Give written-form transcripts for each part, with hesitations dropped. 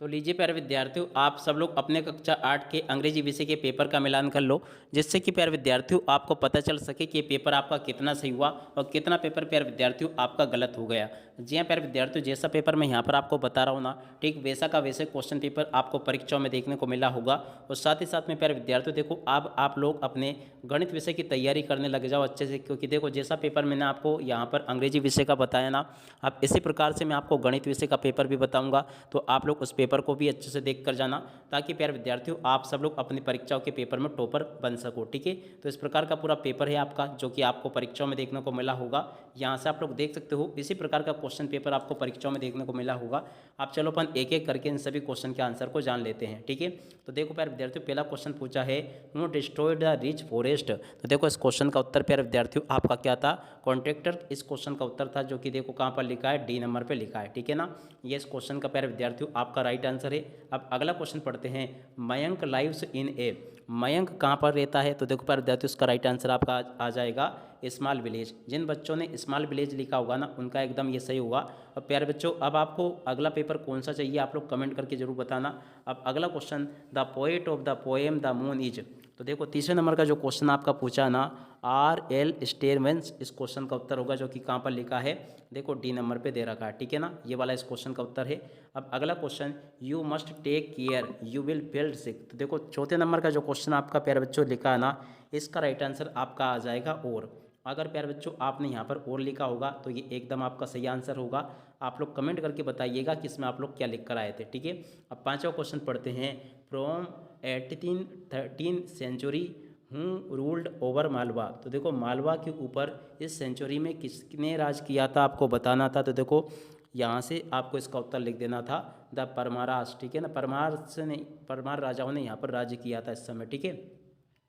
तो लीजिए प्यारे विद्यार्थियों, आप सब लोग अपने कक्षा 8 के अंग्रेजी विषय के पेपर का मिलान कर लो, जिससे कि प्यारे विद्यार्थियों आपको पता चल सके कि पेपर आपका कितना सही हुआ और कितना पेपर प्यारे विद्यार्थियों आपका गलत हो गया। जी हाँ प्यारे विद्यार्थियों, जैसा पेपर मैं यहाँ पर आपको बता रहा हूँ ना, ठीक वैसा का वैसे क्वेश्चन पेपर आपको परीक्षाओं में देखने को मिला होगा। और साथ ही साथ में प्यारे विद्यार्थियों देखो, अब आप लोग अपने गणित विषय की तैयारी करने लग जाओ अच्छे से, क्योंकि देखो जैसा पेपर मैंने आपको यहाँ पर अंग्रेजी विषय का बताया ना, अब इसी प्रकार से मैं आपको गणित विषय का पेपर भी बताऊँगा। तो आप लोग उस पेपर को भी अच्छे से देख कर जाना, ताकि प्यारे विद्यार्थियों आप सब लोग अपनी परीक्षाओं के पेपर में टॉपर बन सको। ठीक है, तो इस प्रकार का पूरा पेपर है आपका, जो कि आपको परीक्षाओं में देखने को मिला होगा। यहाँ से आप लोग देख सकते हो, इसी प्रकार का क्वेश्चन पेपर आपको परीक्षाओं में देखने को मिला होगा। आप चलो अपन एक एक करके इन सभी क्वेश्चन के आंसर को जान लेते हैं। ठीक है, तो देखो प्यारे विद्यार्थियों, पहला क्वेश्चन पूछा है, who destroyed the rich forest. तो देखो इस क्वेश्चन का उत्तर प्यारे विद्यार्थियों आपका क्या था, कॉन्ट्रैक्टर इस क्वेश्चन का उत्तर था, जो कि देखो कहाँ पर लिखा है, डी नंबर पर लिखा है। ठीक है ना, ये इस क्वेश्चन का प्यारे विद्यार्थियों आपका राइट आंसर है। अब अगला क्वेश्चन पढ़ते हैं, मयंक लाइव्स इन ए। मयंक कहाँ पर रहता है, तो देखो प्यारे विद्यार्थियों उसका राइट आंसर आपका आ जाएगा स्मॉल विलेज। जिन बच्चों ने स्मॉल विलेज लिखा होगा ना, उनका एकदम ये सही होगा। और प्यारे बच्चों, अब आपको अगला पेपर कौन सा चाहिए आप लोग कमेंट करके जरूर बताना। अब अगला question, the poet of the poem the moon is. तो देखो तीसरे नंबर का जो क्वेश्चन आपका पूछा ना, आर एल स्टेरमेंस, इस क्वेश्चन का उत्तर होगा, जो कि कहाँ पर लिखा है, देखो डी नंबर पे दे रखा है। ठीक है ना, ये वाला इस क्वेश्चन का उत्तर है। अब अगला question, you must take care you will feel sick. तो देखो चौथे नंबर का जो क्वेश्चन आपका प्यारे बच्चों लिखा है ना, इसका राइट आंसर आपका आ जाएगा और। अगर प्यारे बच्चों आपने यहाँ पर और लिखा होगा तो ये एकदम आपका सही आंसर होगा। आप लोग कमेंट करके बताइएगा कि इसमें आप लोग क्या लिख कर आए थे। ठीक है, अब पांचवा क्वेश्चन पढ़ते हैं, फ्रॉम 1813 सेंचुरी हूँ रूल्ड ओवर मालवा। तो देखो मालवा के ऊपर इस सेंचुरी में किसने राज किया था आपको बताना था। तो देखो यहाँ से आपको इसका उत्तर लिख देना था, द परमारास। ठीक है ना, परमार से नहीं, परमार राजाओं ने यहाँ पर राज्य किया था इस समय। ठीक है,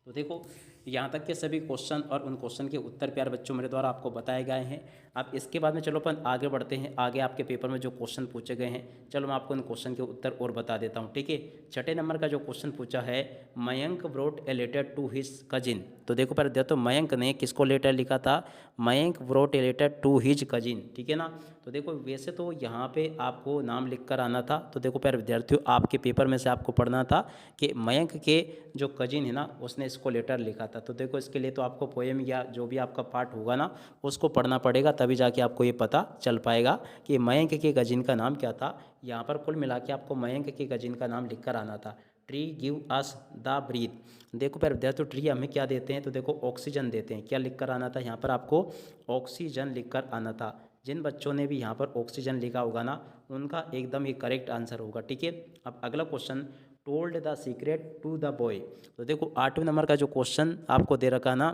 तो देखो यहाँ तक के सभी क्वेश्चन और उन क्वेश्चन के उत्तर प्यारे बच्चों मेरे द्वारा आपको बताए गए हैं। अब इसके बाद में चलो अपन आगे बढ़ते हैं, आगे आपके पेपर में जो क्वेश्चन पूछे गए हैं, चलो मैं आपको उन क्वेश्चन के उत्तर और बता देता हूँ। ठीक है, छठे नंबर का जो क्वेश्चन पूछा है, Mayank brought a letter to his cousin. तो देखो पर तो मयंक ने किसको लेटर लिखा था, Mayank brought a letter to his cousin. ठीक है ना, तो देखो वैसे तो यहाँ पे आपको नाम लिख कर आना था। तो देखो प्यारे विद्यार्थियों, आपके पेपर में से आपको पढ़ना था कि मयंक के जो कजिन है ना, उसने इसको लेटर लिखा था। तो देखो इसके लिए तो आपको पोएम या जो भी आपका पार्ट होगा ना, उसको पढ़ना पड़ेगा, तभी जाके आपको ये पता चल पाएगा कि मयंक के कजिन का नाम क्या था। यहाँ पर कुल मिला के आपको मयंक के कजिन का नाम लिख कर आना था। Tree give us the breath. देखो प्यारे विद्यार्थियों, ट्री हमें क्या देते हैं, तो देखो ऑक्सीजन देते हैं। क्या लिख कर आना था यहाँ पर आपको, ऑक्सीजन लिख कर आना था। जिन बच्चों ने भी यहाँ पर ऑक्सीजन लिखा होगा ना, उनका एकदम ये करेक्ट आंसर होगा। ठीक है, अब अगला question, told the secret to the boy. तो देखो आठवें नंबर का जो क्वेश्चन आपको दे रखा ना,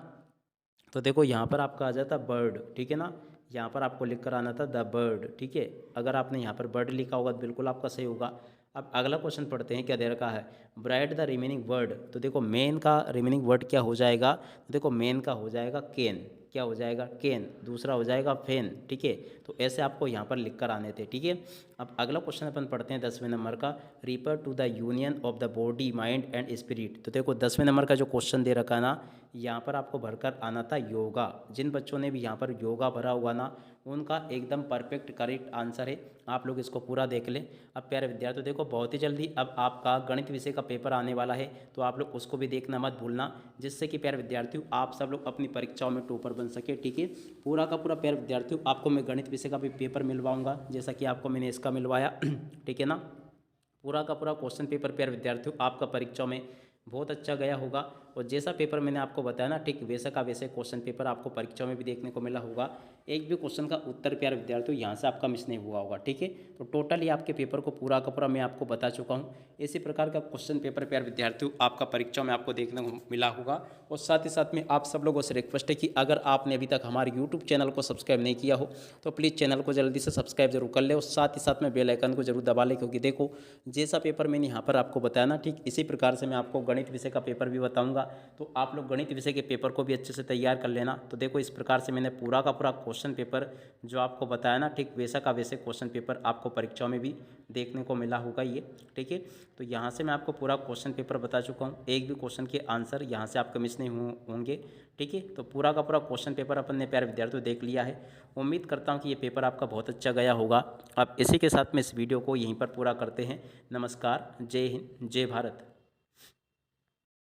तो देखो यहाँ पर आपका आ जाता बर्ड। ठीक है ना, यहाँ पर आपको लिख कर आना था द बर्ड। ठीक है, अगर आपने यहाँ पर बर्ड लिखा होगा तो बिल्कुल आपका सही होगा। अब अगला क्वेश्चन पढ़ते हैं, क्या दे रखा है, ब्राइट द रिमेनिंग वर्ड। तो देखो मेन का रिमेनिंग वर्ड क्या हो जाएगा, तो देखो मेन का हो जाएगा केन। क्या हो जाएगा, केन। दूसरा हो जाएगा फेन। ठीक है, तो ऐसे आपको यहाँ पर लिख कर आने थे। ठीक है, अब अगला क्वेश्चन अपन पढ़ते हैं 10वें नंबर का, refer to the union of the body mind and spirit. तो देखो 10वें नंबर का जो क्वेश्चन दे रखा ना, यहाँ पर आपको भरकर आना था योगा। जिन बच्चों ने भी यहाँ पर योगा भरा हुआ ना, उनका एकदम परफेक्ट करेक्ट आंसर है। आप लोग इसको पूरा देख लें। अब प्यारे विद्यार्थियों देखो बहुत ही जल्दी अब आपका गणित विषय का पेपर आने वाला है, तो आप लोग उसको भी देखना मत भूलना, जिससे कि प्यारे विद्यार्थियों आप सब लोग अपनी परीक्षाओं में टॉपर बन सके। ठीक है, पूरा का पूरा प्यारे विद्यार्थियों आपको मैं गणित विषय का भी पेपर मिलवाऊंगा, जैसा कि आपको मैंने इसका मिलवाया। ठीक है ना, पूरा का पूरा क्वेश्चन पेपर प्यारे विद्यार्थियों आपका परीक्षा में बहुत अच्छा गया होगा। और जैसा पेपर मैंने आपको बताया ना, ठीक वैसा का वैसे क्वेश्चन पेपर आपको परीक्षा में भी देखने को मिला होगा। एक भी क्वेश्चन का उत्तर प्यारे विद्यार्थियों यहाँ से आपका मिस नहीं हुआ होगा। ठीक है, तो टोटली आपके पेपर को पूरा का पूरा मैं आपको बता चुका हूँ। इसी प्रकार का क्वेश्चन पेपर प्यारे विद्यार्थियों आपका परीक्षा में आपको देखने को मिला होगा। और साथ ही साथ में आप सब लोगों से रिक्वेस्ट है कि अगर आपने अभी तक हमारे यूट्यूब चैनल को सब्सक्राइब नहीं किया हो, तो प्लीज़ चैनल को जल्दी से सब्सक्राइब जरूर कर ले, और साथ ही साथ में बेल आइकन को जरूर दबा ले, क्योंकि देखो जैसा पेपर मैंने यहाँ पर आपको बताया ना, ठीक इसी प्रकार से मैं आपको गणित विषय का पेपर भी बताऊंगा। तो आप लोग गणित विषय के पेपर को भी अच्छे से तैयार कर लेना। तो देखो इस प्रकार से मैंने पूरा का पूरा क्वेश्चन क्वेश्चन पेपर जो आपको बताया ना, ठीक वैसा का वैसे क्वेश्चन पेपर आपको परीक्षाओं में भी देखने को मिला होगा ये। ठीक है, तो यहाँ से मैं आपको पूरा क्वेश्चन पेपर बता चुका हूँ, एक भी क्वेश्चन के आंसर यहाँ से आपको मिस नहीं होंगे। ठीक है, तो पूरा का पूरा क्वेश्चन पेपर अपन ने प्यारे विद्यार्थियों देख लिया है। उम्मीद करता हूँ कि ये पेपर आपका बहुत अच्छा गया होगा। अब इसी के साथ में इस वीडियो को यहीं पर पूरा करते हैं। नमस्कार, जय हिंद, जय भारत।